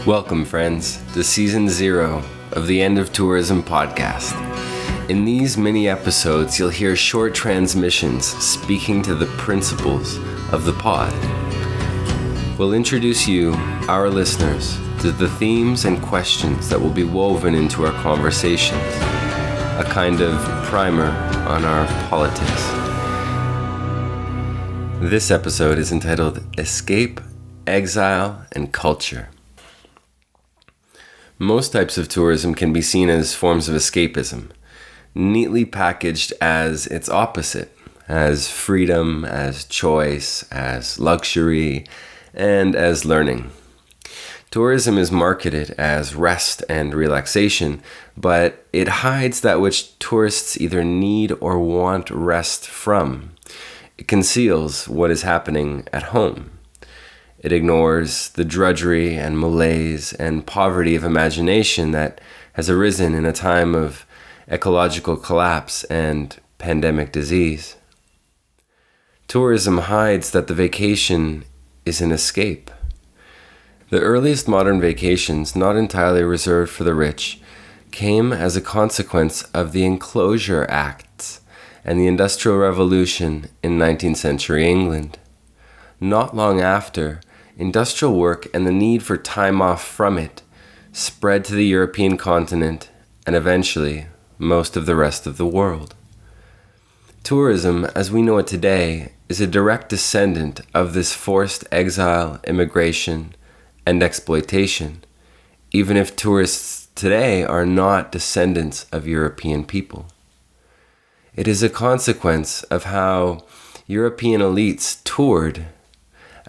Welcome, friends, to Season 0 of the End of Tourism podcast. In these mini episodes, you'll hear short transmissions speaking to the principles of the pod. We'll introduce you, our listeners, to the themes and questions that will be woven into our conversations, a kind of primer on our politics. This episode is entitled Escape, Exile, and Culture. Most types of tourism can be seen as forms of escapism, neatly packaged as its opposite, as freedom, as choice, as luxury, and as learning. Tourism is marketed as rest and relaxation, but it hides that which tourists either need or want rest from. It conceals what is happening at home. It ignores the drudgery and malaise and poverty of imagination that has arisen in a time of ecological collapse and pandemic disease. Tourism hides that the vacation is an escape. The earliest modern vacations, not entirely reserved for the rich, came as a consequence of the Enclosure Acts and the Industrial Revolution in 19th century England. Not long after, industrial work and the need for time off from it spread to the European continent and eventually most of the rest of the world. Tourism, as we know it today, is a direct descendant of this forced exile, immigration, and exploitation, even if tourists today are not descendants of European people. It is a consequence of how European elites toured,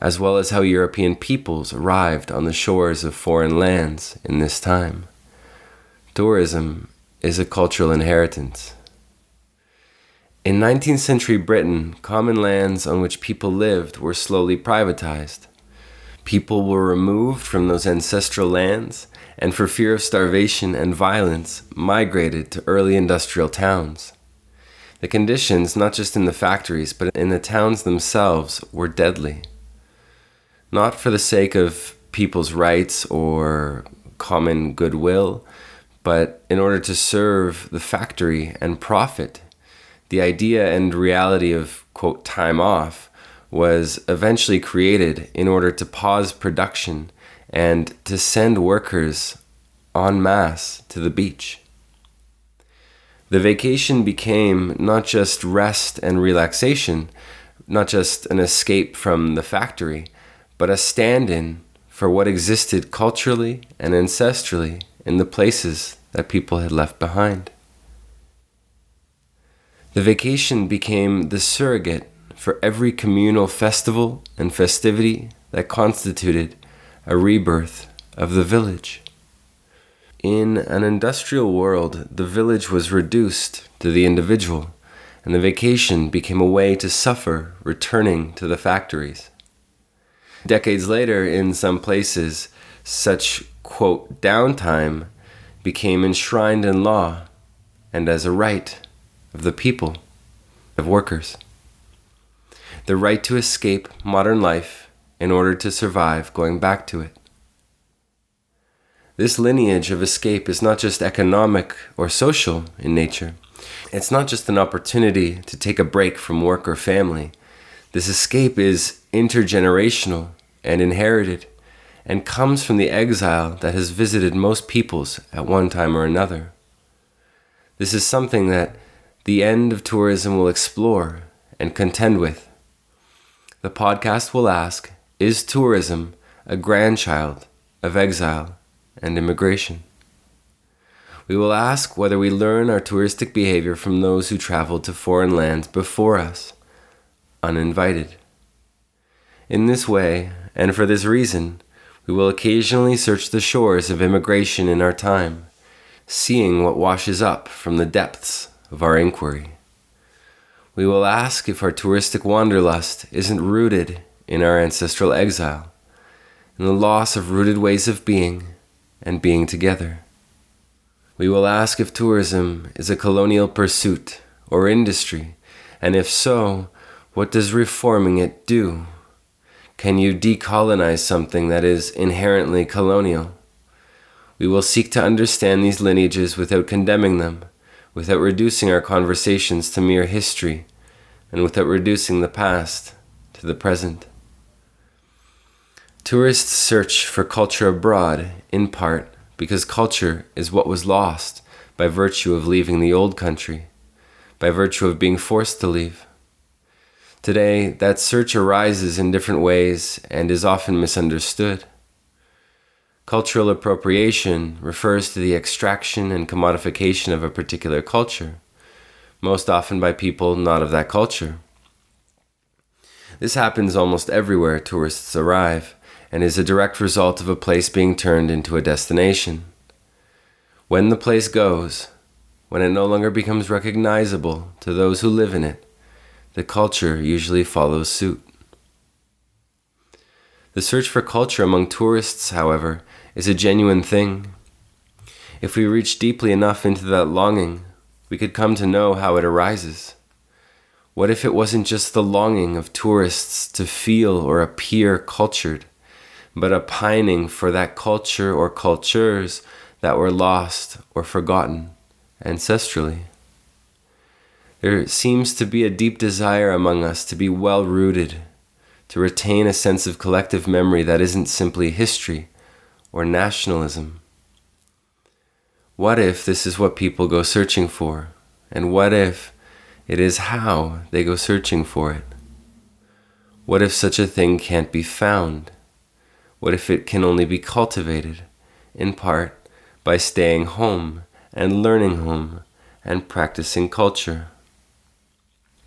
as well as how European peoples arrived on the shores of foreign lands in this time. Tourism is a cultural inheritance. In 19th century Britain, common lands on which people lived were slowly privatized. People were removed from those ancestral lands and for fear of starvation and violence migrated to early industrial towns. The conditions, not just in the factories, but in the towns themselves, were deadly. Not for the sake of people's rights or common goodwill, but in order to serve the factory and profit. The idea and reality of, quote, time off was eventually created in order to pause production and to send workers en masse to the beach. The vacation became not just rest and relaxation, not just an escape from the factory, but a stand-in for what existed culturally and ancestrally in the places that people had left behind. The vacation became the surrogate for every communal festival and festivity that constituted a rebirth of the village. In an industrial world, the village was reduced to the individual, and the vacation became a way to suffer returning to the factories. Decades later, in some places, such, quote, downtime became enshrined in law and as a right of the people, of workers. The right to escape modern life in order to survive going back to it. This lineage of escape is not just economic or social in nature. It's not just an opportunity to take a break from work or family. This escape is intergenerational and inherited, and comes from the exile that has visited most peoples at one time or another. This is something that the End of Tourism will explore and contend with. The podcast will ask, is tourism a grandchild of exile and immigration? We will ask whether we learn our touristic behavior from those who traveled to foreign lands before us, uninvited. In this way, and for this reason, we will occasionally search the shores of immigration in our time, seeing what washes up from the depths of our inquiry. We will ask if our touristic wanderlust isn't rooted in our ancestral exile, in the loss of rooted ways of being and being together. We will ask if tourism is a colonial pursuit or industry, and if so, what does reforming it do? Can you decolonize something that is inherently colonial? We will seek to understand these lineages without condemning them, without reducing our conversations to mere history, and without reducing the past to the present. Tourists search for culture abroad, in part because culture is what was lost by virtue of leaving the old country, by virtue of being forced to leave. Today, that search arises in different ways and is often misunderstood. Cultural appropriation refers to the extraction and commodification of a particular culture, most often by people not of that culture. This happens almost everywhere tourists arrive, and is a direct result of a place being turned into a destination. When the place goes, when it no longer becomes recognizable to those who live in it, the culture usually follows suit. The search for culture among tourists, however, is a genuine thing. If we reach deeply enough into that longing, we could come to know how it arises. What if it wasn't just the longing of tourists to feel or appear cultured, but a pining for that culture or cultures that were lost or forgotten ancestrally? There seems to be a deep desire among us to be well-rooted, to retain a sense of collective memory that isn't simply history or nationalism. What if this is what people go searching for? And what if it is how they go searching for it? What if such a thing can't be found? What if it can only be cultivated, in part, by staying home and learning home and practicing culture?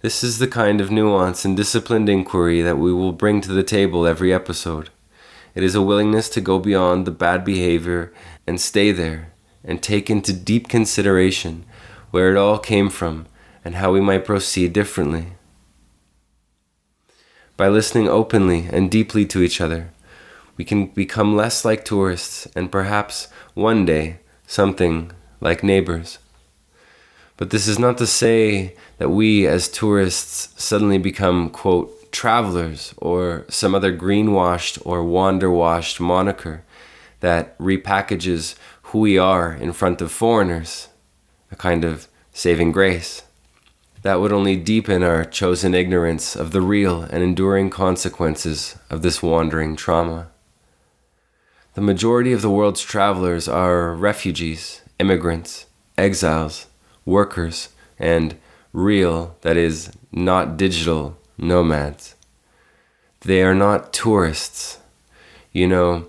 This is the kind of nuance and disciplined inquiry that we will bring to the table every episode. It is a willingness to go beyond the bad behavior and stay there and take into deep consideration where it all came from and how we might proceed differently. By listening openly and deeply to each other, we can become less like tourists and perhaps one day something like neighbors. But this is not to say that we as tourists suddenly become, quote, travelers or some other greenwashed or wander-washed moniker that repackages who we are in front of foreigners, a kind of saving grace. That would only deepen our chosen ignorance of the real and enduring consequences of this wandering trauma. The majority of the world's travelers are refugees, immigrants, exiles, workers, and real, that is, not digital, nomads. They are not tourists. You know,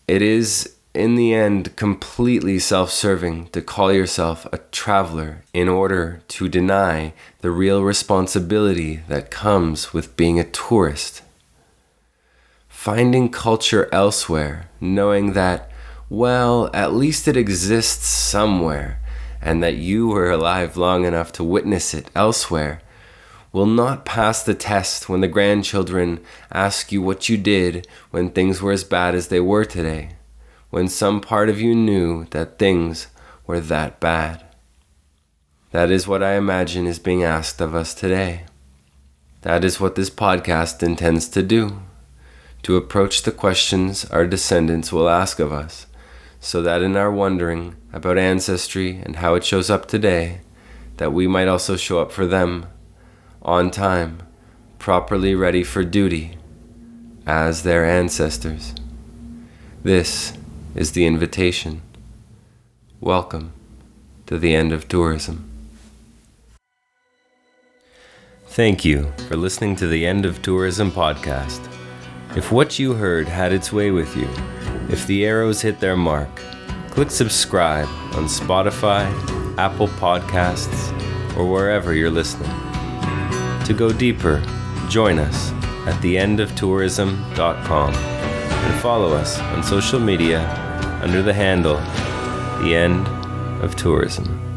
it is in the end completely self-serving to call yourself a traveler in order to deny the real responsibility that comes with being a tourist. Finding culture elsewhere, knowing that, well, at least it exists somewhere, and that you were alive long enough to witness it elsewhere, will not pass the test when the grandchildren ask you what you did when things were as bad as they were today, when some part of you knew that things were that bad. That is what I imagine is being asked of us today. That is what this podcast intends to do, to approach the questions our descendants will ask of us, so that in our wondering about ancestry and how it shows up today, that we might also show up for them, on time, properly ready for duty, as their ancestors. This is the invitation. Welcome to the end of tourism. Thank you for listening to the End of Tourism podcast. If what you heard had its way with you, if the arrows hit their mark, click subscribe on Spotify, Apple Podcasts, or wherever you're listening. To go deeper, join us at theendoftourism.com and follow us on social media under the handle The End of Tourism.